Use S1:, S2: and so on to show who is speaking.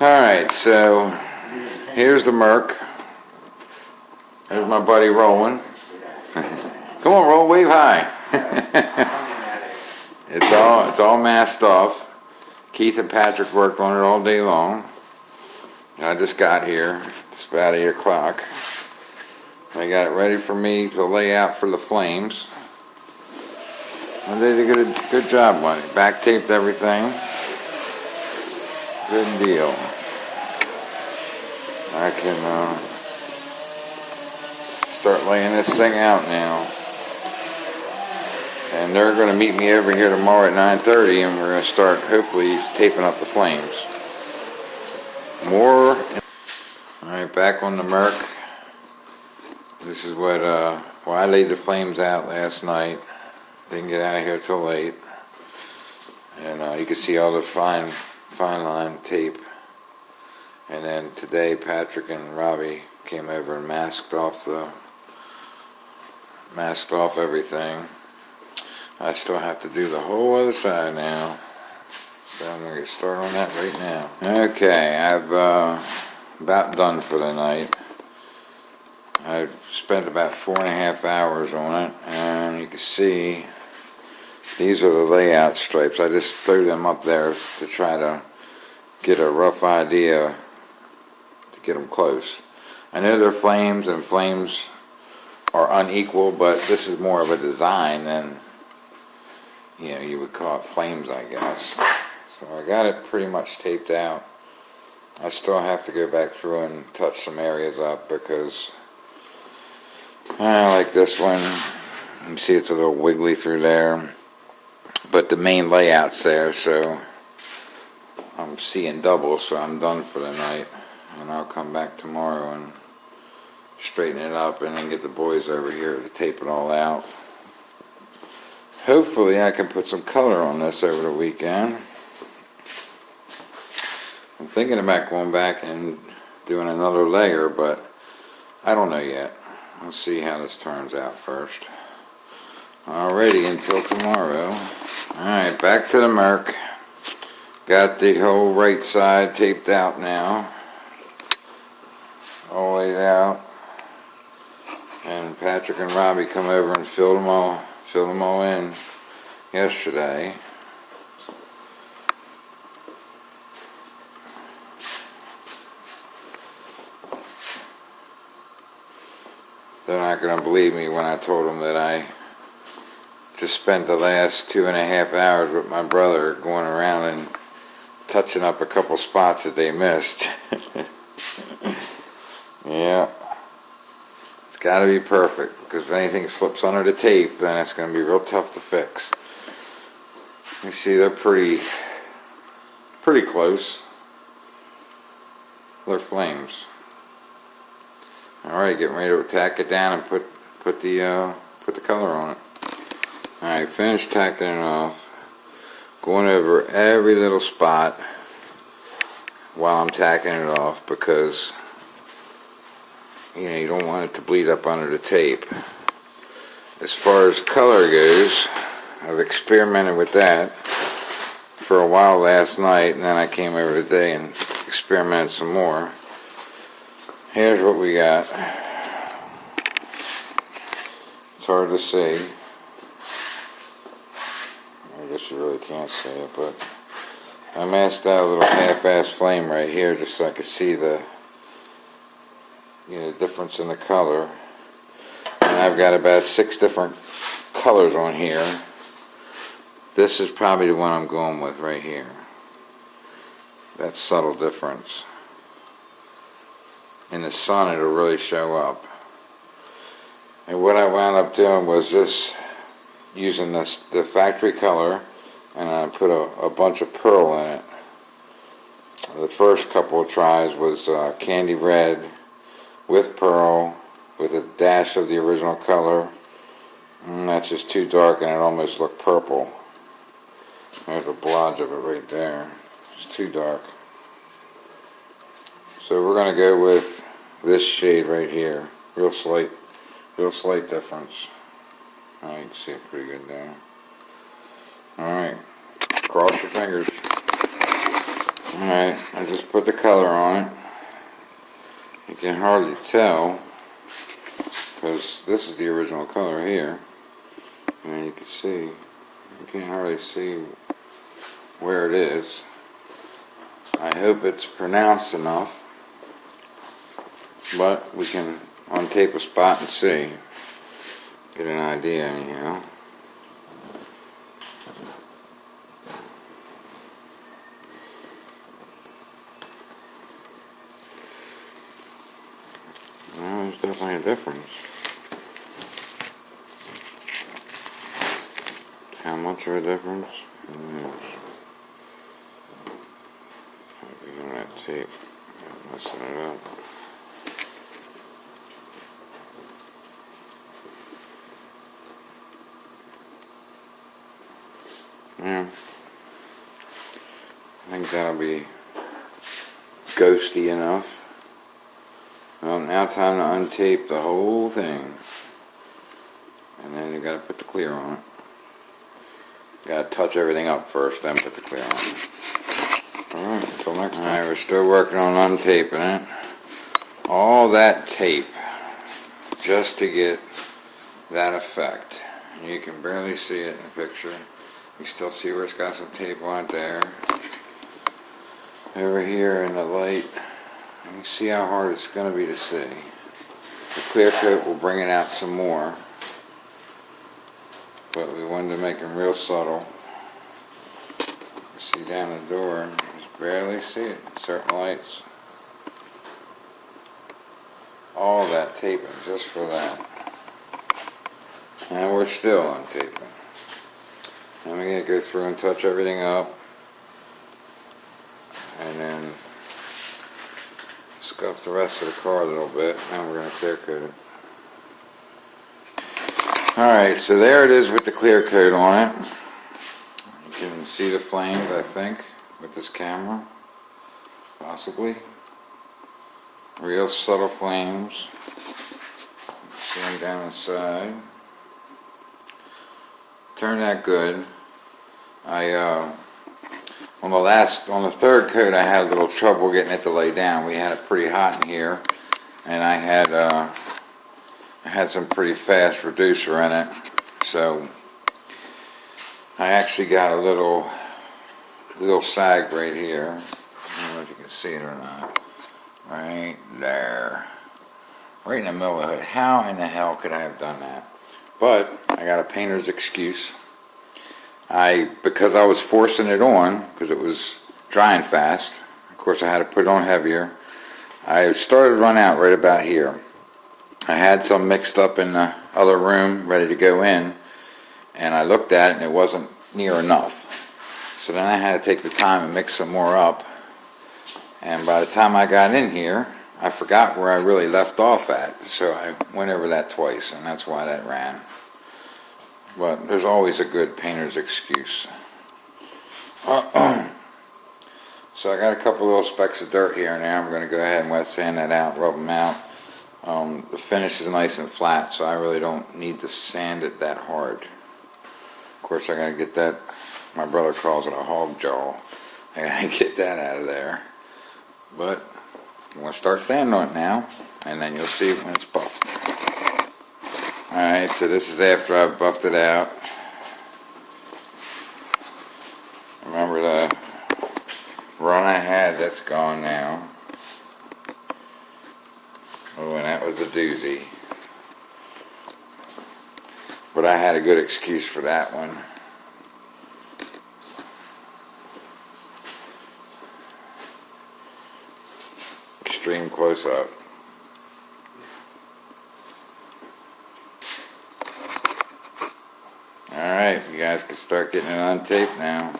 S1: Alright, so here's the Merc. There's my buddy rolling. Come on, roll, wave high. It's all masked off. Keith and Patrick worked on it all day long. I just got here. It's about 8 o'clock. They got it ready for me to lay out for the flames. And they did a good job on it. Back taped everything. Good deal. I can start laying this thing out now. And they're going to meet me over here tomorrow at 9:30, and we're going to start hopefully taping up the flames. More. Alright, back on the Merc. This is what, well, I laid the flames out last night. Didn't get out of here till late. And you can see all the fine line tape. And then today Patrick and Robbie came over and masked off everything. I still have to do the whole other side now. So I'm going to get started on that right now. Okay, I've about done for the night. I spent about 4.5 hours on it, and you can see these are the layout stripes. I just threw them up there to try to get a rough idea, to get them close. I know they're flames, and flames are unequal, but this is more of a design than, you know, you would call it flames, I guess. So I got it pretty much taped out. I still have to go back through and touch some areas up because like this one, you see it's a little wiggly through there, but the main layout's there, so I'm seeing double, so I'm done for the night, and I'll come back tomorrow and straighten it up and then get the boys over here to tape it all out. Hopefully I can put some color on this over the weekend. I'm thinking about going back and doing another layer, but I don't know yet. Let's see how this turns out first. Alrighty, until tomorrow. Alright, back to the Merc. Got the whole right side taped out now. All laid out. And Patrick and Robbie come over and filled them all in yesterday. They're not going to believe me when I told them that I just spent the last 2.5 hours with my brother going around and touching up a couple spots that they missed. Yeah. It's got to be perfect, because if anything slips under the tape, then it's going to be real tough to fix. You see, they're pretty close. They're flames. Alright, getting ready to tack it down and put the color on it. Alright, finished tacking it off. Going over every little spot while I'm tacking it off, because you know, you don't want it to bleed up under the tape. As far as color goes, I've experimented with that for a while last night, and then I came over today and experimented some more. Here's what we got. It's hard to see. I guess you really can't see it, but I masked out a little half-ass flame right here just so I could see the, you know, difference in the color. And I've got about 6 different colors on here. This is probably the one I'm going with right here. That subtle difference. In the sun it'll really show up. And what I wound up doing was just using the factory color, and I put a bunch of pearl in it. The first couple of tries was candy red with pearl with a dash of the original color. And that's just too dark and it almost looked purple. There's a blotch of it right there. It's too dark. So we're going to go with this shade right here. Real slight difference. You can see it pretty good there. Alright, cross your fingers. Alright, I just put the color on it. You can hardly tell because this is the original color here. And you can see, you can't hardly see where it is. I hope it's pronounced enough, but we can untape a spot and see, get an idea anyhow. Well, there's definitely a difference. How much of a difference? Using that tape, messing it up. Yeah, I think that'll be ghosty enough. Well, now time to untape the whole thing. And then you gotta put the clear on it. Gotta touch everything up first, then put the clear on. Alright, until next time. Alright, we're still working on untaping it. All that tape just to get that effect. You can barely see it in the picture. You still see where it's got some tape on it there. Over here in the light, you can see how hard it's going to be to see. The clear coat will bring it out some more, but we wanted to make them real subtle. See down the door, you just barely see it in certain lights. All that taping just for that. And we're still untaping. And we're going to go through and touch everything up. And then scuff the rest of the car a little bit. And we're going to clear coat it. Alright, so there it is with the clear coat on it. You can see the flames, I think, with this camera. Possibly. Real subtle flames. See them down the side. Turned out good. On the third coat I had a little trouble getting it to lay down. We had it pretty hot in here, and I had some pretty fast reducer in it, so I actually got a little sag right here. I don't know if you can see it or not. Right there. Right in the middle of it. How in the hell could I have done that? But I got a painter's excuse. Because I was forcing it on, because it was drying fast, of course I had to put it on heavier, I started to run out right about here. I had some mixed up in the other room ready to go in, and I looked at it and it wasn't near enough. So then I had to take the time and mix some more up, and by the time I got in here, I forgot where I really left off at, so I went over that twice, and that's why that ran. But there's always a good painter's excuse. So I got a couple little specks of dirt here and there. I'm going to go ahead and wet sand that out, rub them out. The finish is nice and flat, so I really don't need to sand it that hard. Of course, I got to get that, my brother calls it a hog jaw. I got to get that out of there. But I'm going to start sanding on it now, and then you'll see it when it's buffed. Alright, so this is after I've buffed it out. Remember the run I had, that's gone now. Oh, and that was a doozy. But I had a good excuse for that one. Extreme close-up. Alright, you guys can start getting it untaped now.